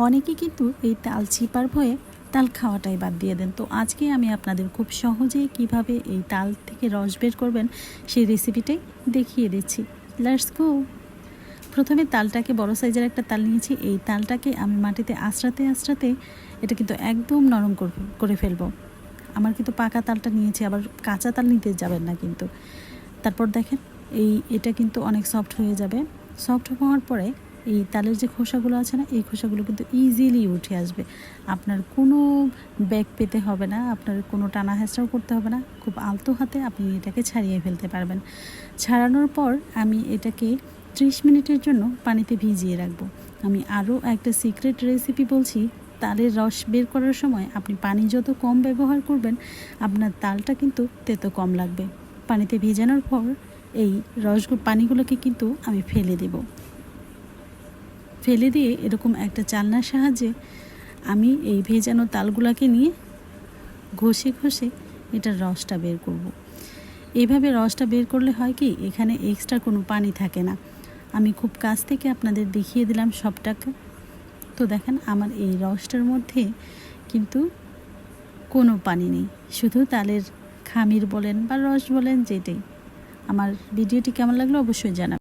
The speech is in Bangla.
অনেকেই কিন্তু এই তাল চিপার ভয়ে তাল খাওয়াটাই বাদ দিয়ে দেন। তো আজকে আমি আপনাদের খুব সহজেই কিভাবে এই তাল থেকে রস বের করবেন সেই রেসিপিটাই দেখিয়ে দিচ্ছি। Let's go. প্রথমে তালটাকে বড় সাইজের একটা তাল নিয়েছি। এই তালটাকে আমি মাটিতে আঁচড়াতে আঁচড়াতে এটা কিন্তু একদম নরম করে ফেলবো। আমার কিন্তু পাকা তালটা নিয়েছি, আবার কাঁচা তাল নিতে যাবেন না কিন্তু। তারপর দেখেন এটা কিন্তু অনেক সফট হয়ে যাবে। সফট হওয়ার পরে এই তালের যে খোসাগুলো আছে না, এই খোসাগুলো কিন্তু ইজিলি উঠে আসবে। আপনার কোনো ব্যাগ পেতে হবে না, আপনার কোনো টানা হেঁচড়াও করতে হবে না। খুব আলতো হাতে আপনি এটাকে ছাড়িয়ে ফেলতে পারবেন। ছাড়ানোর পর আমি এটাকে 30 মিনিটের জন্য পানিতে ভিজিয়ে রাখবো। আমি আরও একটা সিক্রেট রেসিপি বলছি। তালের রস বের করার সময় আপনি পানি যত কম ব্যবহার করবেন, আপনার তালটা কিন্তু তেতো কম লাগবে। পানিতে ভিজানোর পর এই পানিগুলোকে কিন্তু আমি ফেলে দেব। ফেলে দিয়ে এরকম একটা চালনার সাহায্যে আমি এই ভেজানো তালগুলোকে নিয়ে ঘষে ঘষে এটার রসটা বের করব। এইভাবে রসটা বের করলে হয় কি, এখানে এক্সট্রা কোনো পানি থাকে না। আমি খুব কাছ থেকে আপনাদের দেখিয়ে দিলাম সবটাকে। তো দেখেন আমার এই রসটার মধ্যে কিন্তু কোনো পানি নেই, শুধু তালের খামির বলেন বা রস বলেন, যেটাই। আমার ভিডিওটি কেমন লাগলো অবশ্যই জানাবেন।